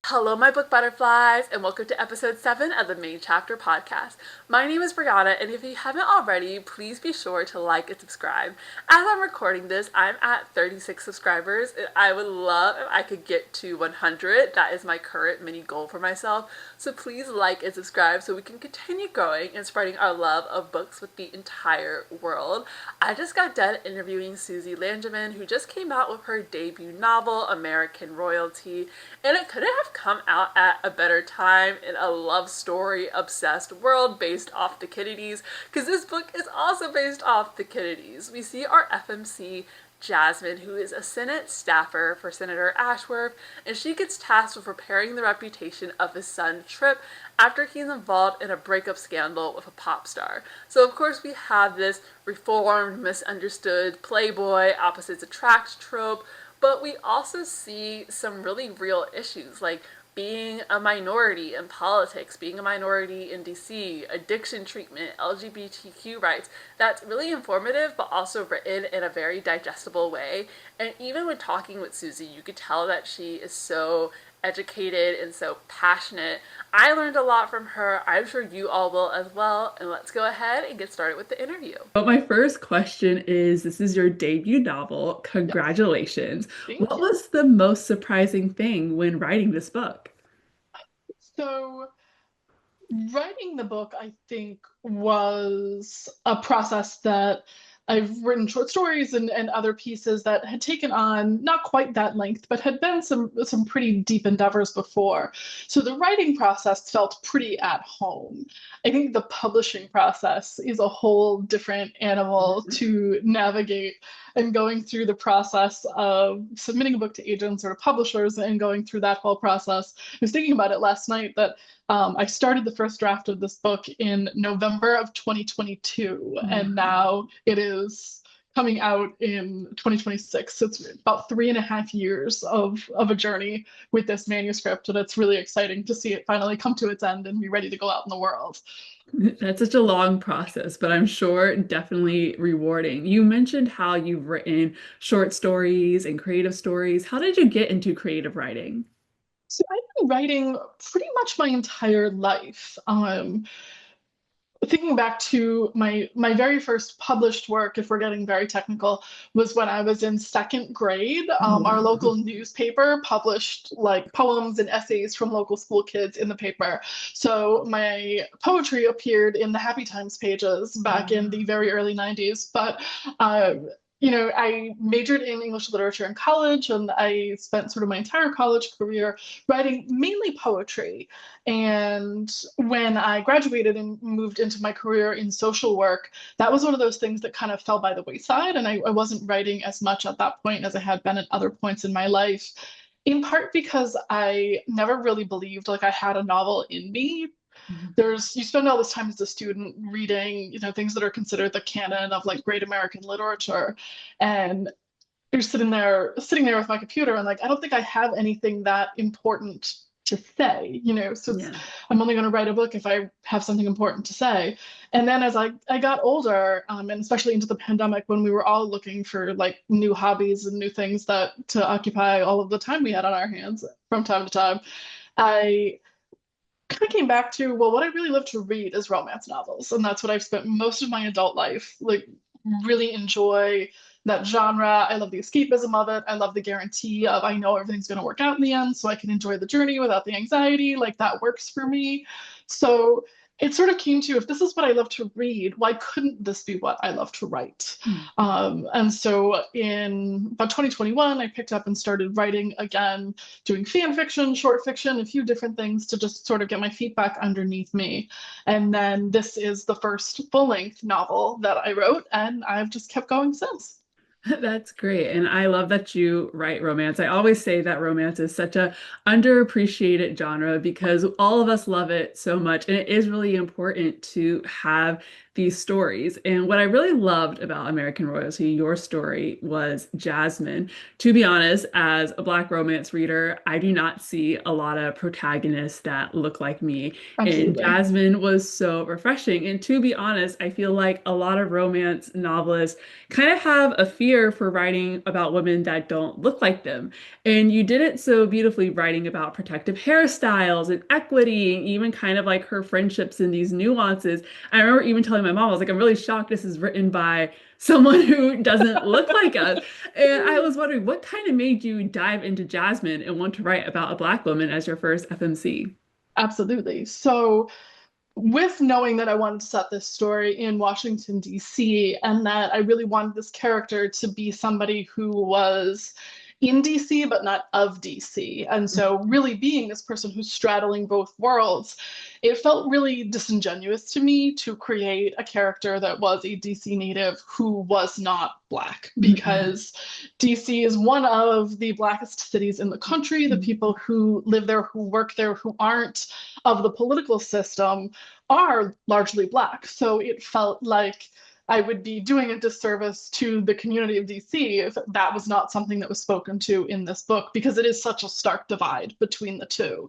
Hello, my book butterflies, and welcome to episode 7 of the Main Chapter podcast. My name is Brianna, and if you haven't already, please be sure to like and subscribe. As I'm recording this, I'm at 36 subscribers, and I would love if I could get to 100. That is my current mini goal for myself. So please like and subscribe so we can continue growing and spreading our love of books with the entire world. I just got done interviewing Suzy Langevin, who just came out with her debut novel, American Royalty, and it couldn't have come out at a better time in a love story obsessed world based off the Kennedys, because this book is also based off the Kennedys. We see our FMC Jasmine, who is a Senate staffer for Senator Ashworth, and she gets tasked with repairing the reputation of his son Trip after he's involved in a breakup scandal with a pop star. So of course we have this reformed, misunderstood playboy opposites attract trope, but we also see some really real issues like being a minority in politics, being a minority in DC, addiction treatment, LGBTQ rights. That's really informative, but also written in a very digestible way. And even when talking with Suzy, you could tell that she is so educated and so passionate. I learned a lot from her. I'm sure you all will as well. And let's go ahead and get started with the interview. But my first question is, this is your debut novel. Yes, Congratulations. thank What you. was the most surprising thing when writing this book? So, writing the book, I think, was a process that I've written short stories and other pieces that had taken on not quite that length, but had been some pretty deep endeavors before. So the writing process felt pretty at home. I think the publishing process is a whole different animal to navigate, and going through the process of submitting a book to agents or to publishers and going through that whole process. I was thinking about it last night that I started the first draft of this book in November of 2022, and now it is coming out in 2026. It's about 3.5 years of a journey with this manuscript, and it's really exciting to see it finally come to its end and be ready to go out in the world. That's such a long process, but I'm sure definitely rewarding. You mentioned how you've written short stories and creative stories. How did you get into creative writing? So I've been writing pretty much my entire life. Thinking back to my very first published work, if we're getting very technical, was when I was in second grade. Oh, Our wow. local newspaper published like poems and essays from local school kids in the paper. So my poetry appeared in the Happy Times pages back in the very early 90s. But uh, I majored in English literature in college, and I spent sort of my entire college career writing mainly poetry. And when I graduated and moved into my career in social work, that was one of those things that kind of fell by the wayside. And I wasn't writing as much at that point as I had been at other points in my life, in part because I never really believed like I had a novel in me. You spend all this time as a student reading, things that are considered the canon of like great American literature. And you're sitting there with my computer and like I don't think I have anything that important to say. So Yeah. I'm only going to write a book if I have something important to say. And then as I got older, and especially into the pandemic when we were all looking for like new hobbies and new things that to occupy all of the time we had on our hands from time to time, I kind of came back to, well, what I really love to read is romance novels, and that's what I've spent most of my adult life. Like, really enjoy that genre. I love the escapism of it. I love the guarantee of I know everything's going to work out in the end, so I can enjoy the journey without the anxiety. Like that works for me. So it sort of came to, if this is what I love to read, why couldn't this be what I love to write? And so in about 2021, I picked up and started writing again, doing fan fiction, short fiction, a few different things to just sort of get my feet back underneath me. And then this is the first full length novel that I wrote, and I've just kept going since. That's great. And I love that you write romance. I always say that romance is such a underappreciated genre because all of us love it so much. And it is really important to have these stories. And what I really loved about American Royalty, your story, was Jasmine. To be honest, as a Black romance reader, I do not see a lot of protagonists that look like me. And Absolutely. Jasmine was so refreshing. And to be honest, I feel like a lot of romance novelists kind of have a fear for writing about women that don't look like them. And you did it so beautifully, writing about protective hairstyles and equity, and even kind of like her friendships and these nuances. I remember even telling my mom, I was like, I'm really shocked this is written by someone who doesn't look like us. And I was wondering what kind of made you dive into Jasmine and want to write about a Black woman as your first FMC? Absolutely. So, with knowing that I wanted to set this story in Washington, D.C., and that I really wanted this character to be somebody who was in DC, but not of DC. And so, really being this person who's straddling both worlds, it felt really disingenuous to me to create a character that was a DC native who was not Black, because DC is one of the Blackest cities in the country. The people who live there, who work there, who aren't of the political system are largely Black. So it felt like I would be doing a disservice to the community of DC if that was not something that was spoken to in this book, because it is such a stark divide between the two.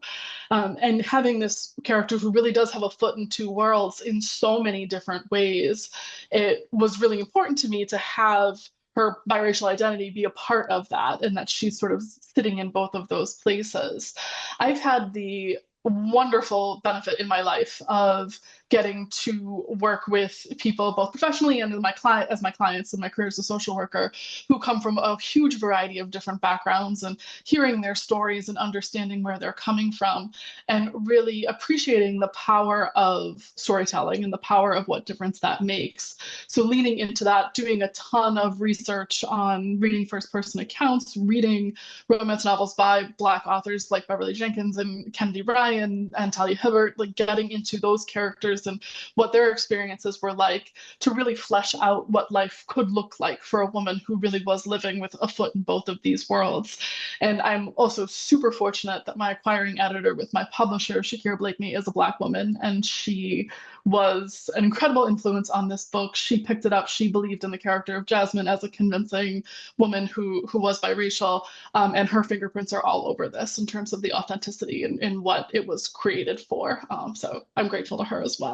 And having this character who really does have a foot in two worlds in so many different ways, it was really important to me to have her biracial identity be a part of that, and that she's sort of sitting in both of those places. I've had the wonderful benefit in my life of getting to work with people both professionally and as my clients in my career as a social worker, who come from a huge variety of different backgrounds, and hearing their stories and understanding where they're coming from, and really appreciating the power of storytelling and the power of what difference that makes. So leaning into that, doing a ton of research on reading first person accounts, reading romance novels by Black authors like Beverly Jenkins and Kennedy Ryan and Talia Hibbert, like getting into those characters and what their experiences were like, to really flesh out what life could look like for a woman who really was living with a foot in both of these worlds. And I'm also super fortunate that my acquiring editor with my publisher, Shakira Blakeney, is a Black woman, and she was an incredible influence on this book. She picked it up. She believed in the character of Jasmine as a convincing woman who was biracial, and her fingerprints are all over this in terms of the authenticity and what it was created for. So I'm grateful to her as well.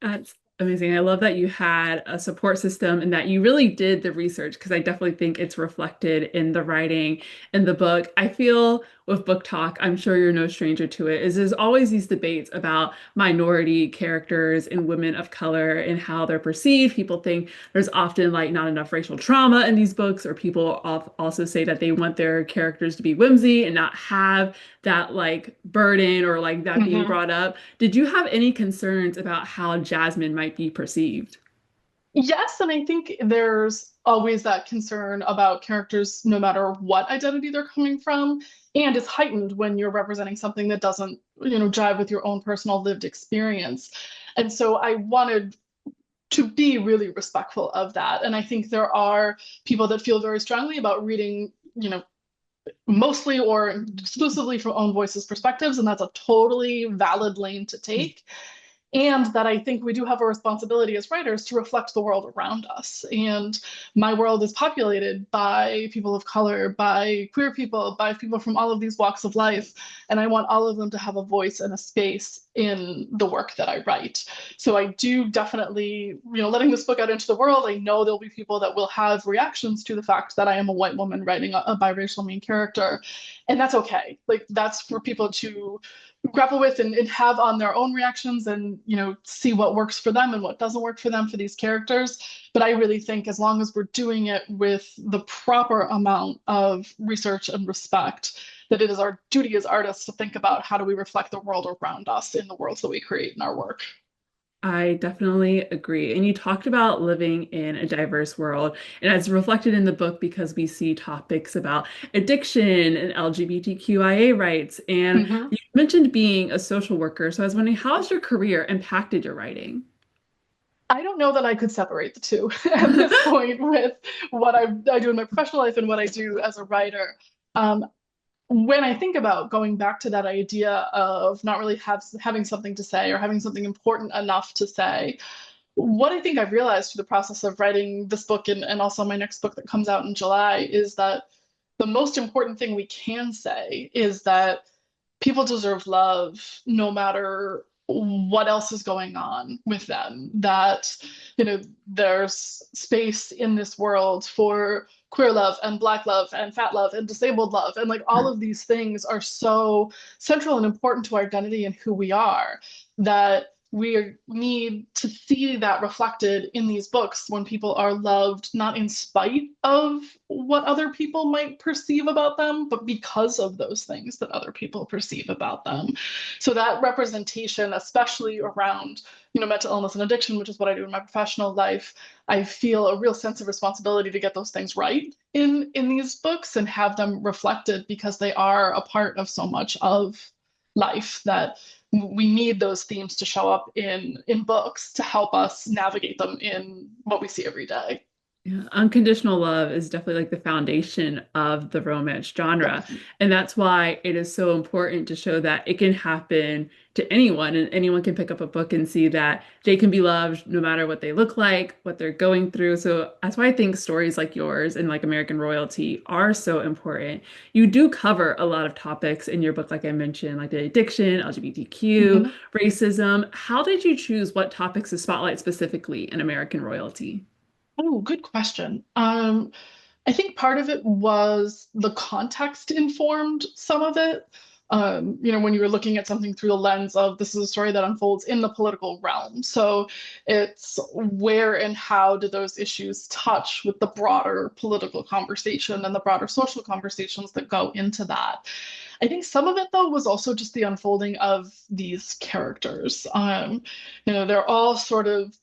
That's amazing. I love that you had a support system and that you really did the research, because I definitely think it's reflected in the writing in the book. I feel with book talk, I'm sure you're no stranger to it, is there's always these debates about minority characters and women of color and how they're perceived. People think there's often like not enough racial trauma in these books, or people also say that they want their characters to be whimsy and not have that like burden or like that being Mm-hmm. brought up. Did you have any concerns about how Jasmine might be perceived? Yes, and I think there's always that concern about characters, no matter what identity they're coming from, and it's heightened when you're representing something that doesn't, jive with your own personal lived experience. And so I wanted to be really respectful of that. And I think there are people that feel very strongly about reading, mostly or exclusively from own voices perspectives, and that's a totally valid lane to take. And that I think we do have a responsibility as writers to reflect the world around us. And my world is populated by people of color, by queer people, by people from all of these walks of life. And I want all of them to have a voice and a space in the work that I write. So I do definitely, letting this book out into the world, I know there'll be people that will have reactions to the fact that I am a white woman writing a biracial main character. And that's okay. Like, that's for people to grapple with and have on their own reactions, and see what works for them and what doesn't work for them for these characters. But I really think as long as we're doing it with the proper amount of research and respect, that it is our duty as artists to think about how do we reflect the world around us in the worlds that we create in our work. I definitely agree. And you talked about living in a diverse world, and it's reflected in the book because we see topics about addiction and LGBTQIA rights. And Mm-hmm. you mentioned being a social worker. So I was wondering, how has your career impacted your writing? I don't know that I could separate the two at this point with what I do in my professional life and what I do as a writer. Um, when I think about going back to that idea of not really having something to say or having something important enough to say, what I think I've realized through the process of writing this book and also my next book that comes out in July is that the most important thing we can say is that people deserve love no matter what else is going on with them. That, there's space in this world for queer love and black love and fat love and disabled love. And like all of these things are so central and important to our identity and who we are that we need to see that reflected in these books when people are loved not in spite of what other people might perceive about them, but because of those things that other people perceive about them. So that representation, especially around, mental illness and addiction, which is what I do in my professional life, I feel a real sense of responsibility to get those things right in these books and have them reflected because they are a part of so much of life that we need those themes to show up in books to help us navigate them in what we see every day. Yeah, unconditional love is definitely like the foundation of the romance genre. Definitely. And that's why it is so important to show that it can happen to anyone, and anyone can pick up a book and see that they can be loved no matter what they look like, what they're going through. So that's why I think stories like yours and like American Royalty are so important. You do cover a lot of topics in your book, like I mentioned, like the addiction, LGBTQ, Mhm. racism. How did you choose what topics to spotlight specifically in American Royalty? Oh, good question. I think part of it was the context informed some of it. When you were looking at something through the lens of this is a story that unfolds in the political realm. So it's where and how do those issues touch with the broader political conversation and the broader social conversations that go into that. I think some of it, though, was also just the unfolding of these characters. They're all sort of,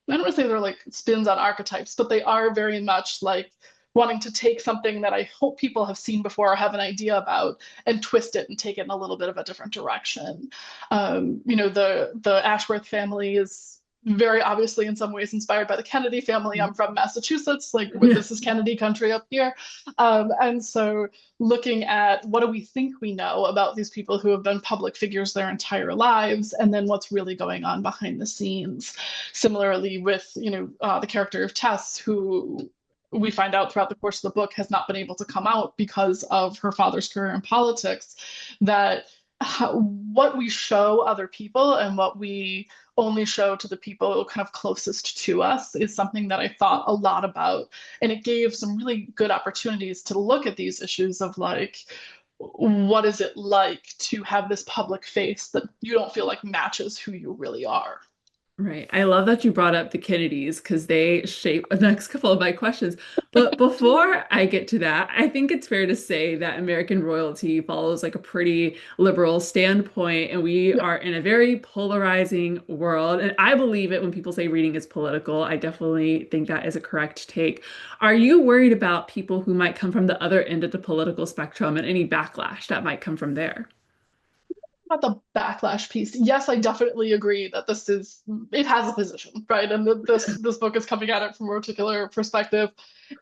I don't want to say they're like spins on archetypes, but they are very much like wanting to take something that I hope people have seen before or have an idea about and twist it and take it in a little bit of a different direction. The Ashworth family is very obviously in some ways inspired by the Kennedy family. I'm from Massachusetts, like Yeah. this is Kennedy country up here. And so looking at what do we think we know about these people who have been public figures their entire lives, and then what's really going on behind the scenes. Similarly, with the character of Tess, who we find out throughout the course of the book has not been able to come out because of her father's career in politics, that what we show other people and what we only show to the people kind of closest to us is something that I thought a lot about. And it gave some really good opportunities to look at these issues of like, what is it like to have this public face that you don't feel like matches who you really are? Right. I love that you brought up the Kennedys because they shape the next couple of my questions. But before I get to that, I think it's fair to say that American royalty follows like a pretty liberal standpoint, and we Yeah. are in a very polarizing world. And I believe it when people say reading is political. I definitely think that is a correct take. Are you worried about people who might come from the other end of the political spectrum and any backlash that might come from there? About the backlash piece, yes, I definitely agree that it has a position, right? And this book is coming at it from a particular perspective.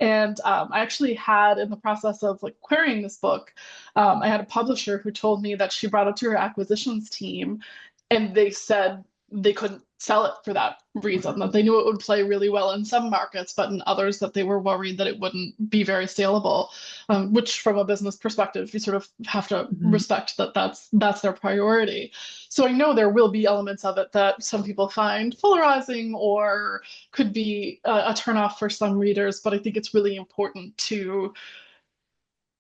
And I actually had in the process of like querying this book, I had a publisher who told me that she brought it to her acquisitions team, and they said they couldn't sell it for that reason, that they knew it would play really well in some markets, but in others that they were worried that it wouldn't be very saleable, which from a business perspective, you sort of have to Mhm. respect that that's their priority. So I know there will be elements of it that some people find polarizing or could be a turnoff for some readers, but I think it's really important to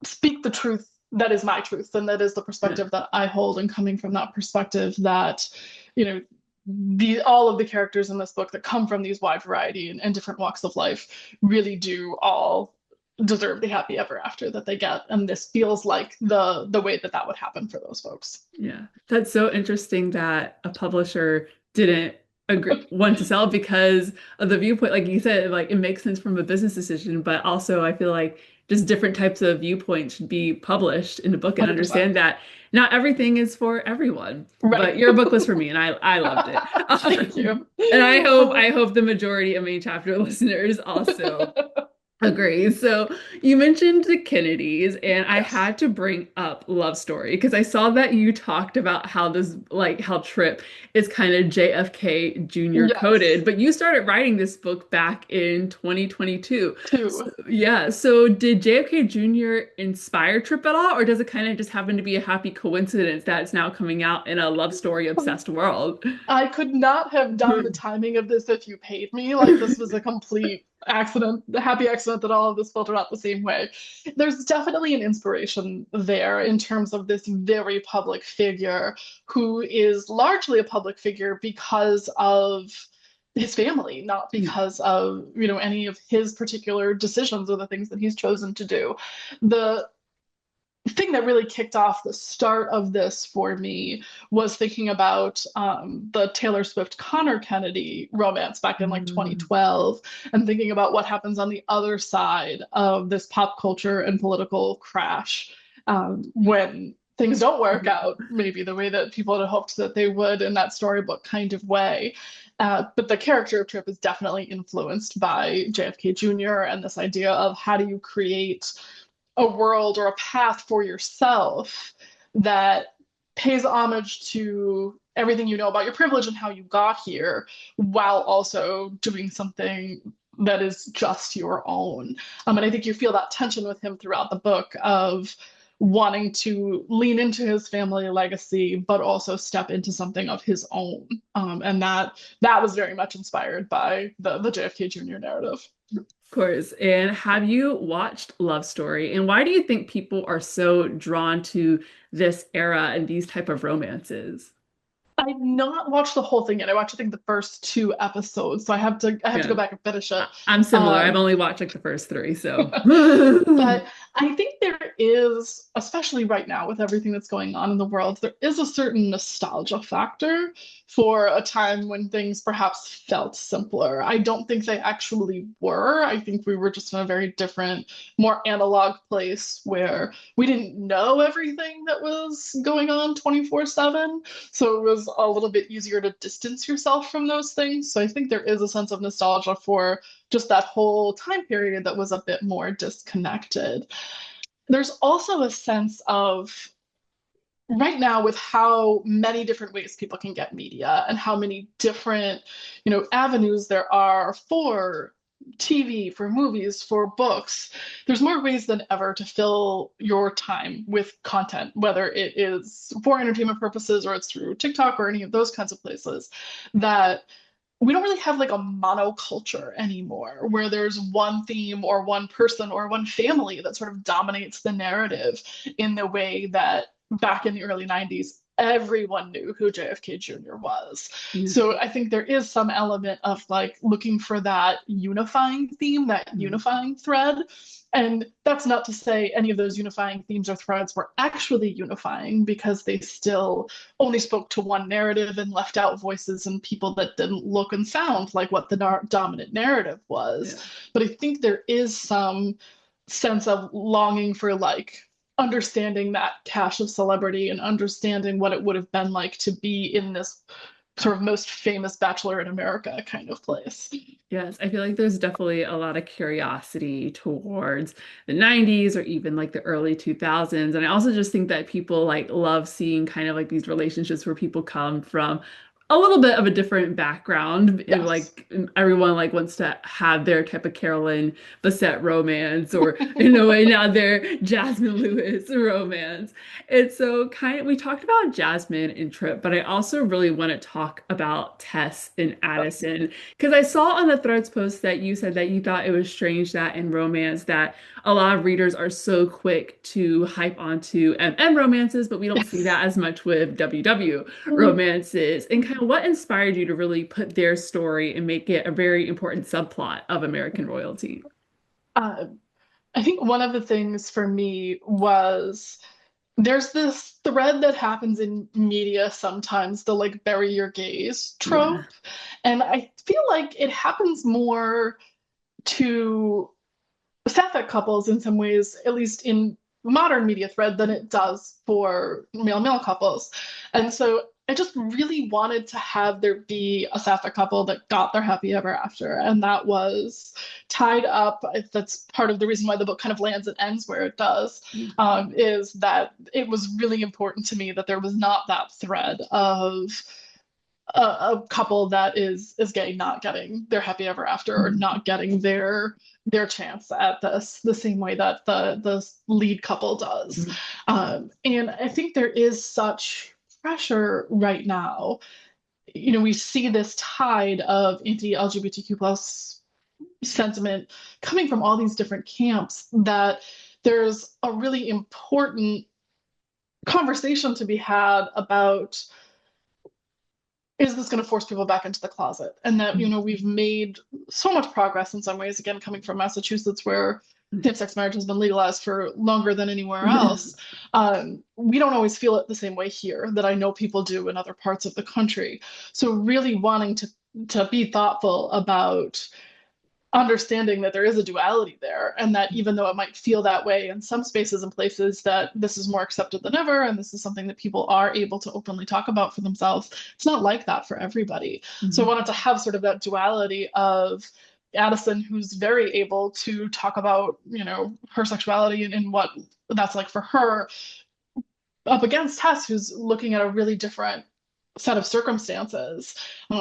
speak the truth that is my truth and that is the Yeah. perspective that I hold, and coming from that perspective that you know all of the characters in this book that come from these wide variety and different walks of life really do all deserve the happy ever after that they get, and this feels like the way that would happen for those folks. Yeah, that's so interesting that a publisher didn't agree want to sell because of the viewpoint. Like you said, like it makes sense from a business decision, but also I feel like just different types of viewpoints should be published in the book and 100%. understand that not everything is for everyone. Right. But your book was for me, and I loved it. Thank you. And I hope the majority of main chapter listeners also. Agree. So you mentioned the Kennedys, and I Yes. had to bring up Love Story because I saw that you talked about how this, like, how Trip is kind of JFK Jr. coded, Yes. but you started writing this book back in 2022. So, Two. yeah. So did JFK Jr. inspire Trip at all, or does it kind of just happen to be a happy coincidence that it's now coming out in a love story obsessed world? I could not have done the timing of this if you paid me. Like, this was a complete accident, a happy accident that all of this filtered out the same way. There's definitely an inspiration there in terms of this very public figure who is largely a public figure because of his family, not because of, any of his particular decisions or the things that he's chosen to do. The thing that really kicked off the start of this for me was thinking about the Taylor Swift Connor Kennedy romance back in like Mm. 2012 and thinking about what happens on the other side of this pop culture and political crash when things don't work out maybe the way that people had hoped that they would in that storybook kind of way. But the character of Trip is definitely influenced by JFK Jr. and this idea of how do you create a world or a path for yourself that pays homage to everything you know about your privilege and how you got here while also doing something that is just your own. And I think you feel that tension with him throughout the book of wanting to lean into his family legacy, but also step into something of his own. And that was very much inspired by the JFK Jr. narrative. Of course. And have you watched Love Story? And why do you think people are so drawn to this era and these type of romances? I've not watched the whole thing yet. I watched, I think, the first two episodes, so I have to go Yeah. back and finish it. I'm similar. I've Um, only watched like the first three, so. but I think there is, especially right now with everything that's going on in the world, there is a certain nostalgia factor for a time when things perhaps felt simpler. I don't think they actually were. I think we were just in a very different, more analog place where we didn't know everything that was going on 24/7. So it was a little bit easier to distance yourself from those things. So I think there is a sense of nostalgia for just that whole time period that was a bit more disconnected. There's also a sense of right now with how many different ways people can get media and how many different, avenues there are for TV, for movies, for books. There's more ways than ever to fill your time with content, whether it is for entertainment purposes or it's through TikTok or any of those kinds of places that we don't really have like a monoculture anymore where there's one theme or one person or one family that sort of dominates the narrative in the way that back in the early 90s everyone knew who JFK Jr. was. Yeah. So I think there is some element of like looking for that unifying theme, that unifying thread. And that's not to say any of those unifying themes or threads were actually unifying because they still only spoke to one narrative and left out voices and people that didn't look and sound like what the dominant narrative was. Yeah. But I think there is some sense of longing for like understanding that cache of celebrity and understanding what it would have been like to be in this sort of most famous bachelor in America kind of place. Yes, I feel like there's definitely a lot of curiosity towards the 90s or even like the early 2000s. And I also just think that people like love seeing kind of like these relationships where people come from a little bit of a different background. Yes. Like everyone like wants to have their type of Carolyn Bessette romance or way now their Jasmine Lewis romance. And so kind of we talked about Jasmine and Trip, but I also really want to talk about Tess and Addison. Because I saw on the Threads post that you said that you thought it was strange that in romance that a lot of readers are so quick to hype onto MM romances, but we don't see Yes. that as much with WW romances. And kind of what inspired you to really put their story and make it a very important subplot of American royalty? Uh, I think one of the things for me was there's this thread that happens in media sometimes, the like bury your gaze Yeah. trope. And I feel like it happens more to sapphic couples in some ways, at least in modern media thread, than it does for male male couples. And so I just really wanted to have there be a sapphic couple that got their happy ever after, and that was tied up. That's part of the reason why the book kind of lands and ends where it does, is that it was really important to me that there was not that thread of a couple that is gay not getting their happy ever after or not getting their chance at this the same way that the lead couple does. And I think there is such pressure right now. You know, we see this tide of anti-LGBTQ plus sentiment coming from all these different camps that there's a really important conversation to be had about, is this going to force people back into the closet? And that, you know, we've made so much progress in some ways, again, coming from Massachusetts, where same-sex marriage has been legalized for longer than anywhere else. We don't always feel it the same way here that I know people do in other parts of the country. So really wanting to be thoughtful about understanding that there is a duality there, and that even though it might feel that way in some spaces and places, that this is more accepted than ever and this is something that people are able to openly talk about for themselves, it's not like that for everybody. So I wanted to have sort of that duality of Addison, who's very able to talk about, you know, her sexuality and what that's like for her, up against Tess, who's looking at a really different set of circumstances.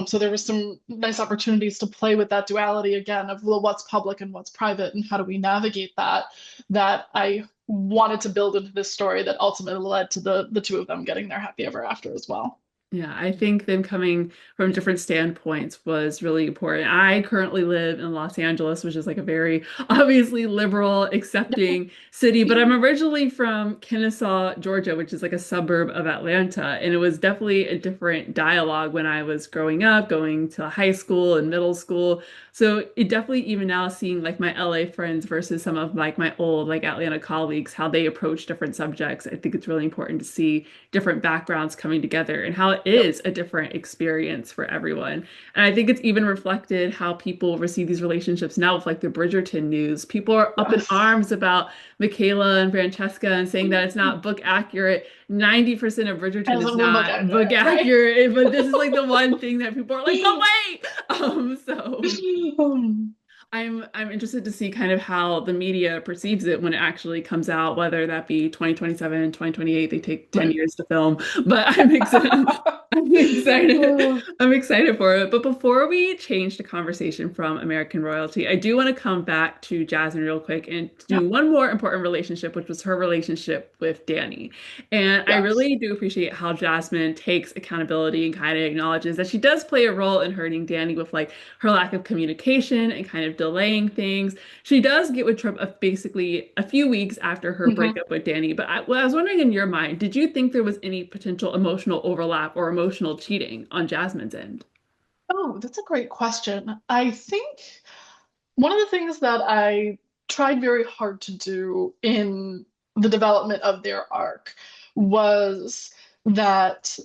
So there was some nice opportunities to play with that duality again of, well, what's public and what's private, and how do we navigate that? That I wanted to build into this story that ultimately led to the two of them getting their happy ever after as well. Yeah, I think them coming from different standpoints was really important. I currently live in Los Angeles, which is like a very obviously liberal, accepting city, but I'm originally from Kennesaw, Georgia, which is like a suburb of Atlanta. And it was definitely a different dialogue when I was growing up, going to high school and middle school. So it definitely, even now, seeing like my LA friends versus some of like my old like Atlanta colleagues, how they approach different subjects, I think it's really important to see different backgrounds coming together and how it Yep. is a different experience for everyone. And I think it's even reflected how people receive these relationships now with like the Bridgerton news. People are up in Yes. arms about Michaela and Francesca and saying that it's not book accurate. 90% of Bridgerton As is a book not book accurate, right? accurate, but this is like the one thing that people are like, but wait! So I'm interested to see kind of how the media perceives it when it actually comes out, whether that be 2027, 2028. They take 10 Right. years to film, but I'm excited. I'm excited. I'm excited for it. But before we change the conversation from American royalty, I do want to come back to Jasmine real quick and Yeah. do one more important relationship, which was her relationship with Danny. And I Yes. really do appreciate how Jasmine takes accountability and kind of acknowledges that she does play a role in hurting Danny with like her lack of communication and kind of delaying things. She does get with Trump basically a few weeks after her Mhm. breakup with Danny. But I was wondering, in your mind, did you think there was any potential emotional overlap or emotional cheating on Jasmine's end? Oh, that's a great question. I think one of the things that I tried very hard to do in the development of their arc was that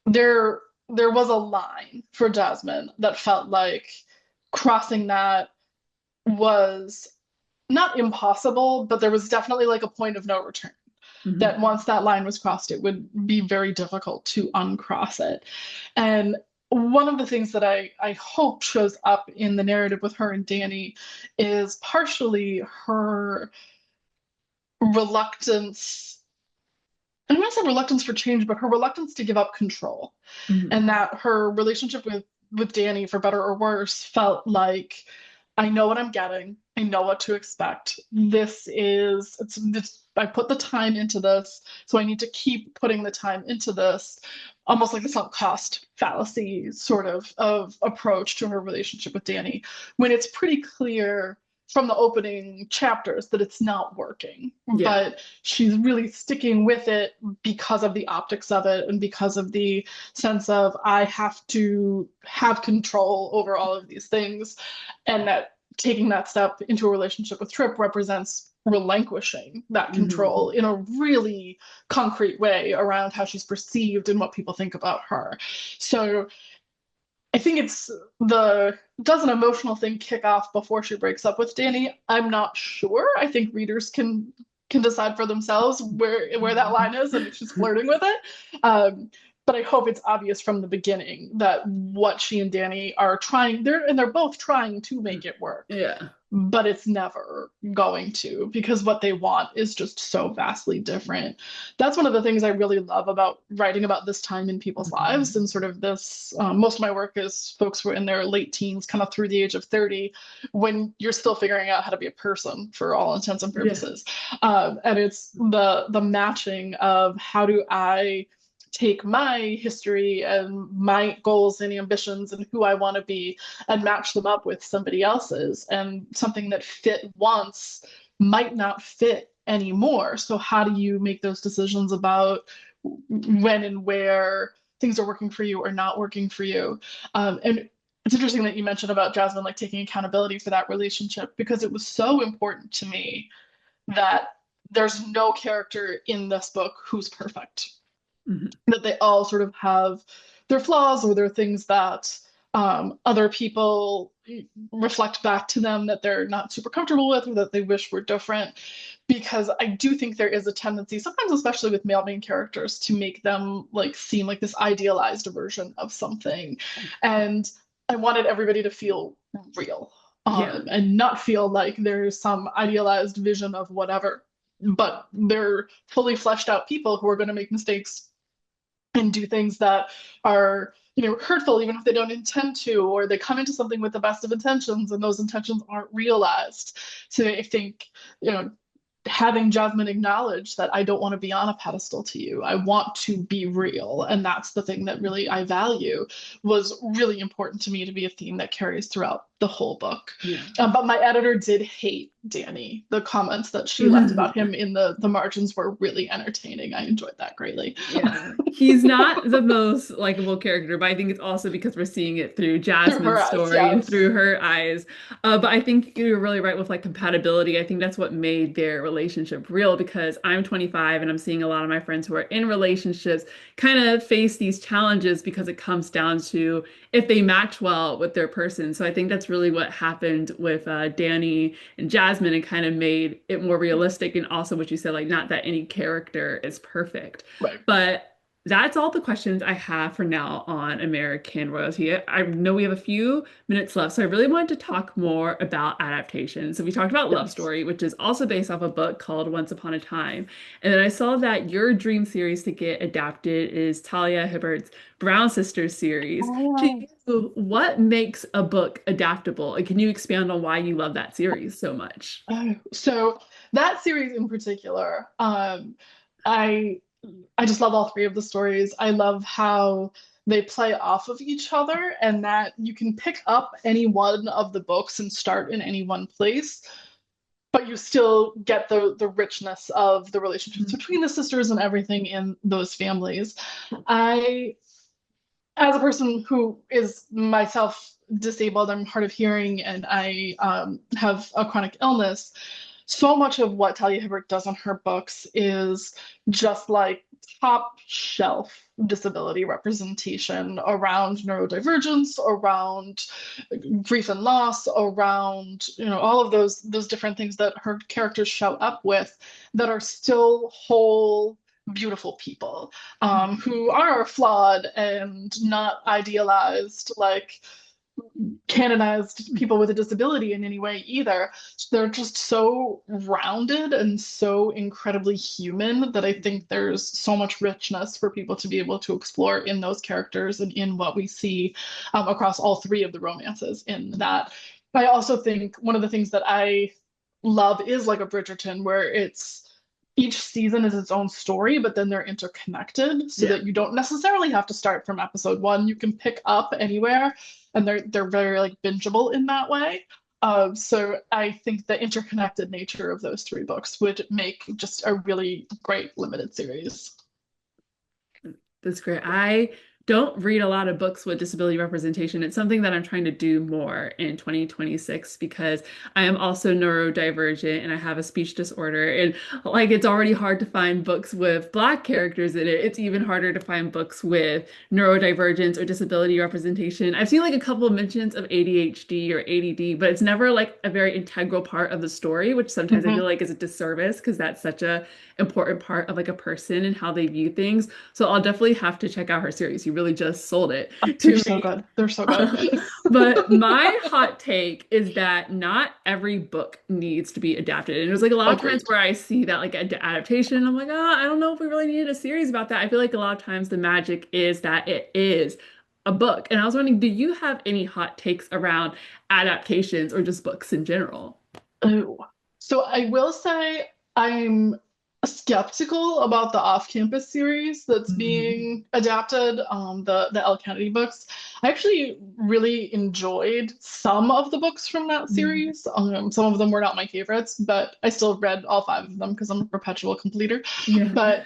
there was a line for Jasmine that felt like crossing that was not impossible, but there was definitely like a point of no return. Mhm. That once that line was crossed, it would be very difficult to uncross it. And one of the things that I hope shows up in the narrative with her and Danny is partially her reluctance. I don't want to say reluctance for change, but her reluctance to give up control. Mhm. And that her relationship with Danny, for better or worse, felt like, I know what I'm getting. I know what to expect. It's I put the time into this, so I need to keep putting the time into this. Almost like the sunk cost fallacy sort of approach to her relationship with Danny, when it's pretty clear from the opening chapters that it's not working. Yeah. But she's really sticking with it because of the optics of it and because of the sense of, I have to have control over all of these things, and that taking that step into a relationship with Trip represents relinquishing that control Mhm. in a really concrete way around how she's perceived and what people think about her. So I think it's the does an emotional thing kick off before she breaks up with Danny? I'm not sure. I think readers can decide for themselves where that line is and if she's flirting with it. but I hope it's obvious from the beginning that what she and Danny are trying, they're both trying to make it work, Yeah. but it's never going to, because what they want is just so vastly different. That's one of the things I really love about writing about this time in people's lives, and sort of this, most of my work is folks who are in their late teens, kind of through the age of 30, when you're still figuring out how to be a person for all intents and Yeah. purposes. And it's the matching of, how do I take my history and my goals and ambitions and who I want to be and match them up with somebody else's. And something that fit once might not fit anymore. So how do you make those decisions about when and where things are working for you or not working for you? And it's interesting that you mentioned about Jasmine like taking accountability for that relationship, because it was so important to me that there's no character in this book who's perfect, Mhm. that they all sort of have their flaws or their things that other people reflect back to them that they're not super comfortable with or that they wish were different. Because I do think there is a tendency, sometimes especially with male main characters, to make them like seem like this idealized version of something. And I wanted everybody to feel real, Yeah. and not feel like there's some idealized vision of whatever, but they're fully fleshed out people who are going to make mistakes and do things that are, hurtful, even if they don't intend to, or they come into something with the best of intentions and those intentions aren't realized. So I think, having Jasmine acknowledge that I don't want to be on a pedestal to you, I want to be real, and that's the thing that really I value, was really important to me to be a theme that carries throughout the whole book. Yeah. But my editor did hate Danny. The comments that she left about him in the margins were really entertaining. I enjoyed that greatly. Yeah. He's not the most likable character, but I think it's also because we're seeing it through Through her Jasmine's eyes, story and yes. through her eyes. But I think you're really right with like compatibility. I think that's what made their relationship real, because I'm 25 and I'm seeing a lot of my friends who are in relationships kind of face these challenges because it comes down to if they match well with their person. So I think that's really what happened with Danny and Jasmine, and kind of made it more realistic. And also what you said, like not that any character is perfect. Right. But that's all the questions I have for now on American Royalty. I know we have a few minutes left, so I really wanted to talk more about adaptations. So we talked about Love Yes. Story, which is also based off a book called Once Upon a Time. And then I saw that your dream series to get adapted is Talia Hibbert's Brown Sisters series. To Oh. you, what makes a book adaptable? And can you expand on why you love that series so much? So that series in particular, I I just love all three of the stories. I love how they play off of each other, and that you can pick up any one of the books and start in any one place, but you still get the richness of the relationships between the sisters and everything in those families. I, as a person who is myself disabled, I'm hard of hearing, and I have a chronic illness. So much of what Talia Hibbert does in her books is just like top shelf disability representation around neurodivergence, around grief and loss, around all of those different things that her characters show up with, that are still whole, beautiful people, who are flawed and not idealized, like canonized people with a disability in any way either. They're just so rounded and so incredibly human that I think there's so much richness for people to be able to explore in those characters and in what we see across all three of the romances in that. I also think one of the things that I love is like a Bridgerton, where it's each season is its own story, but then they're interconnected so Yeah. that you don't necessarily have to start from episode one. You can pick up anywhere, and they're very like bingeable in that way. So I think the interconnected nature of those three books would make just a really great limited series. That's great. I don't read a lot of books with disability representation. It's something that I'm trying to do more in 2026 because I am also neurodivergent and I have a speech disorder. And like it's already hard to find books with Black characters in it. It's even harder to find books with neurodivergence or disability representation. I've seen like a couple of mentions of ADHD or ADD, but it's never like a very integral part of the story, which sometimes I feel Mhm. like is a disservice because that's such a important part of like a person and how they view things. So I'll definitely have to check out her series. You really just sold it They're to so me. good. They're so good. But my hot take is that not every book needs to be adapted. And there's like a lot of times Agreed. where I see that like adaptation, and I'm like, oh, I don't know if we really needed a series about that. I feel like a lot of times the magic is that it is a book. And I was wondering, do you have any hot takes around adaptations or just books in general? Oh. So I will say I'm skeptical about the off-campus series that's Mhm. being adapted, the L. Kennedy books. I actually really enjoyed some of the books from that Mhm. series. Some of them were not my favorites, but I still read all five of them because I'm a perpetual completer. Yeah. But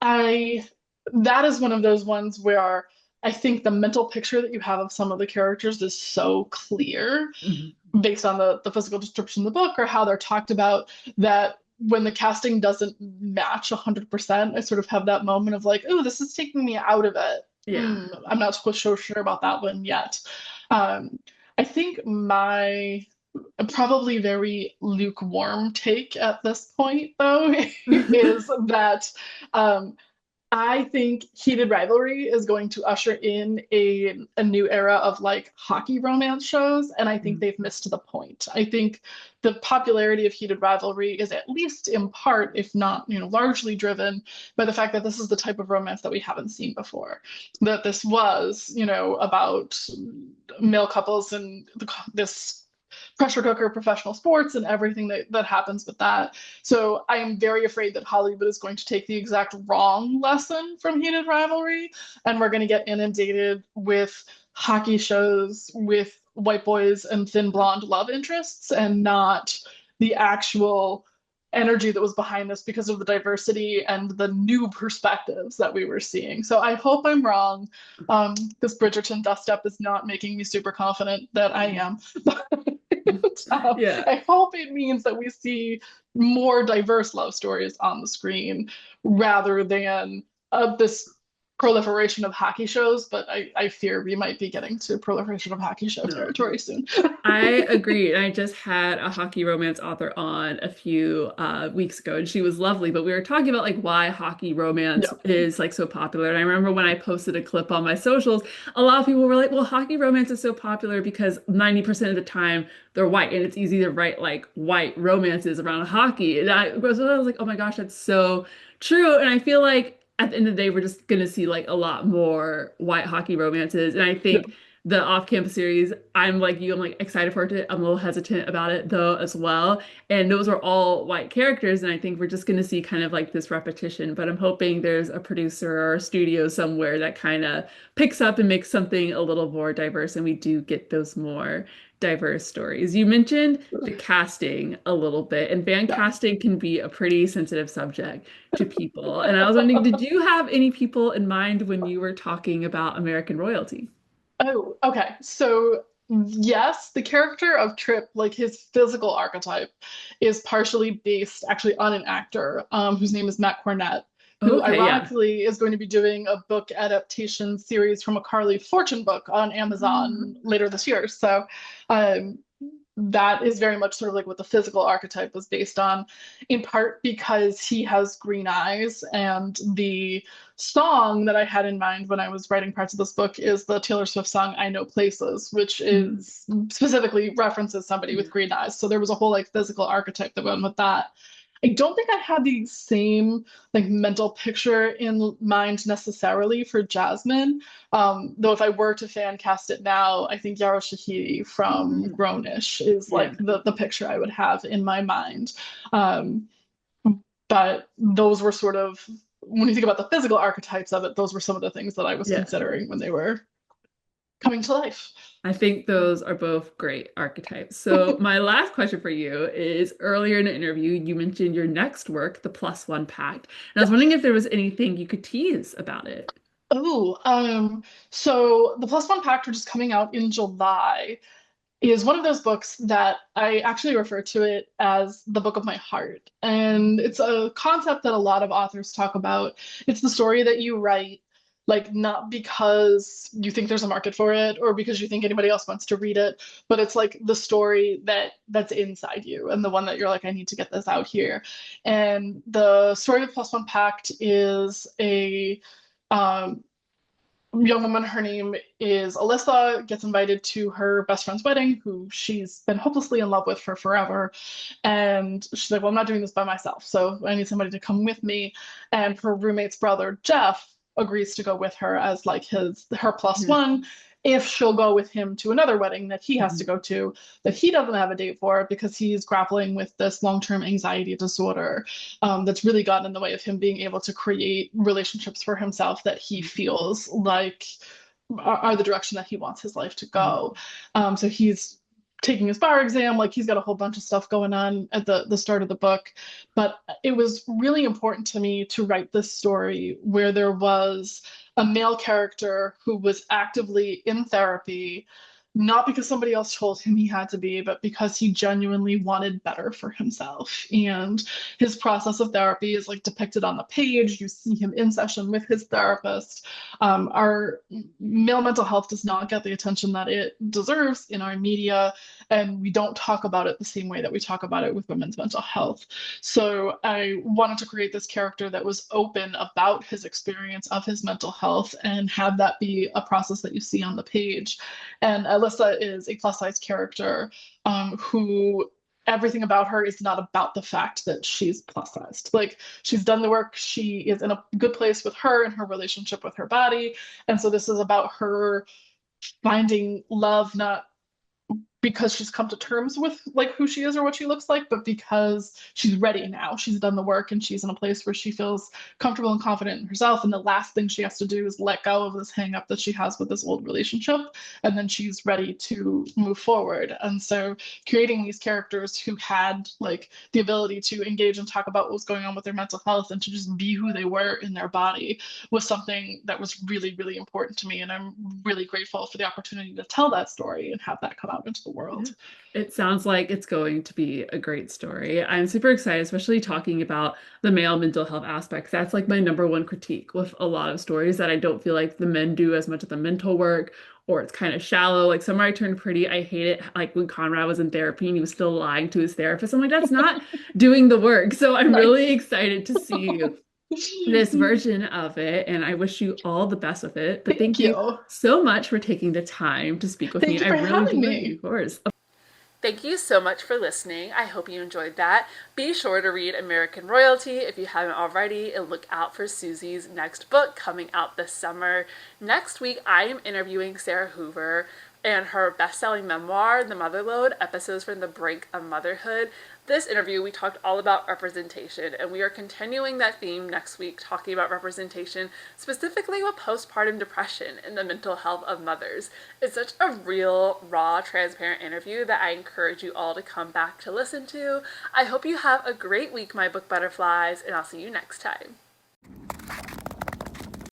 I that is one of those ones where I think the mental picture that you have of some of the characters is so clear Mhm. based on the physical description of the book or how they're talked about that when the casting doesn't match 100%, I sort of have that moment of like, oh, this is taking me out of it. Yeah. I'm not so sure about that one yet. Um, I think my probably very lukewarm take at this point, though, is that um, I think Heated Rivalry is going to usher in a new era of like hockey romance shows, and I think they've missed the point. I think the popularity of Heated Rivalry is at least in part, if not, largely driven by the fact that this is the type of romance that we haven't seen before. That this was, about male couples and this pressure cooker professional sports and everything that happens with that. So I am very afraid that Hollywood is going to take the exact wrong lesson from Heated Rivalry, and we're going to get inundated with hockey shows with white boys and thin blonde love interests, and not the actual energy that was behind this because of the diversity and the new perspectives that we were seeing. So I hope I'm wrong. This Bridgerton dust up is not making me super confident that I am. Yeah. I hope it means that we see more diverse love stories on the screen rather than this proliferation of hockey shows. But I fear we might be getting to proliferation of hockey show No. territory soon. I agree. And I just had a hockey romance author on a few weeks ago, and she was lovely. But we were talking about like why hockey romance Yeah. is like so popular. And I remember when I posted a clip on my socials, a lot of people were like, well, hockey romance is so popular because 90% of the time they're white, and it's easy to write like white romances around hockey. And I was like, oh my gosh, that's so true. And I feel like at the end of the day, we're just gonna see like a lot more white hockey romances. And I Yeah. think the off-campus series, I'm like you, I'm like excited for it. I'm a little hesitant about it though as well. And those are all white characters, and I think we're just going to see kind of like this repetition. But I'm hoping there's a producer or a studio somewhere that kind of picks up and makes something a little more diverse, and we do get those more diverse stories. You mentioned the casting a little bit, and fan Yeah. casting can be a pretty sensitive subject to people. And I was wondering, did you have any people in mind when you were talking about American royalty? Oh, okay. So, yes, the character of Trip, like his physical archetype, is partially based actually on an actor whose name is Matt Cornett, who Okay, yeah. ironically is going to be doing a book adaptation series from a Carly Fortune book on Amazon later this year. So, um, that is very much sort of like what the physical archetype was based on, in part because he has green eyes. And the song that I had in mind when I was writing parts of this book is the Taylor Swift song I Know Places, which Mm. is specifically references somebody with green eyes. So there was a whole like physical archetype that went with that. I don't think I had the same like mental picture in mind necessarily for Jasmine. Though if I were to fan cast it now, I think Yara Shahidi from Mm. Grownish is Yeah. like the picture I would have in my mind. Um, but those were sort of when you think about the physical archetypes of it, those were some of the things that I was Yeah. considering when they were coming to life. I think those are both great archetypes. So my last question for you is earlier in the interview, you mentioned your next work, The Plus One Pact. And I was wondering if there was anything you could tease about it. Oh, so the Plus One Pact, which is coming out in July, is one of those books that I actually refer to it as the book of my heart. And it's a concept that a lot of authors talk about. It's the story that you write, like not because you think there's a market for it or because you think anybody else wants to read it, but it's like the story that's inside you and the one that you're like, I need to get this out here. And the story of Plus One Pact is a um, young woman. Her name is Alyssa, gets invited to her best friend's wedding, who she's been hopelessly in love with for forever. And she's like, well, I'm not doing this by myself, so I need somebody to come with me. And her roommate's brother, Jeff, agrees to go with her as like her plus Mhm. one if she'll go with him to another wedding that he has to Mhm. go to that he doesn't have a date for because he's grappling with this long-term anxiety disorder that's really gotten in the way of him being able to create relationships for himself that he feels like are the direction that he wants his life to go. So he's taking his bar exam, like he's got a whole bunch of stuff going on at the start of the book. But it was really important to me to write this story where there was a male character who was actively in therapy, not because somebody else told him he had to be, but because he genuinely wanted better for himself. And his process of therapy is like depicted on the page. You see him in session with his therapist. Our male mental health does not get the attention that it deserves in our media, and we don't talk about it the same way that we talk about it with women's mental health. So I wanted to create this character that was open about his experience of his mental health and have that be a process that you see on the page. And Alyssa is a plus size character who everything about her is not about the fact that she's plus sized. Like she's done the work, she is in a good place with her and her relationship with her body. And so this is about her finding love, not because she's come to terms with like who she is or what she looks like, but because she's ready now. She's done the work and she's in a place where she feels comfortable and confident in herself. And the last thing she has to do is let go of this hang up that she has with this old relationship. And then she's ready to move forward. And so creating these characters who had like the ability to engage and talk about what was going on with their mental health and to just be who they were in their body was something that was really, really important to me. And I'm really grateful for the opportunity to tell that story and have that come out into the Yeah. world. It sounds like it's going to be a great story. I'm super excited, especially talking about the male mental health aspects. That's like my number one critique with a lot of stories that I don't feel like the men do as much of the mental work or it's kind of shallow. Like Summer I Turned Pretty, I hate it. Like when Conrad was in therapy and he was still lying to his therapist. I'm like, that's not doing the work. So I'm really Nice. excited to see this version of it, and I wish you all the best with it. But Thank thank you you. so much for taking the time to speak with Thank me. you I for really having do, me. of course. Thank you so much for listening. I hope you enjoyed that. Be sure to read American Royalty if you haven't already, and look out for Suzy's next book coming out this summer. Next week, I am interviewing Sarah Hoover and her best-selling memoir, The Motherlode, Episodes from the Brink of Motherhood. This interview, we talked all about representation, and we are continuing that theme next week, talking about representation, specifically with postpartum depression and the mental health of mothers. It's such a real, raw, transparent interview that I encourage you all to come back to listen to. I hope you have a great week, my book butterflies, and I'll see you next time.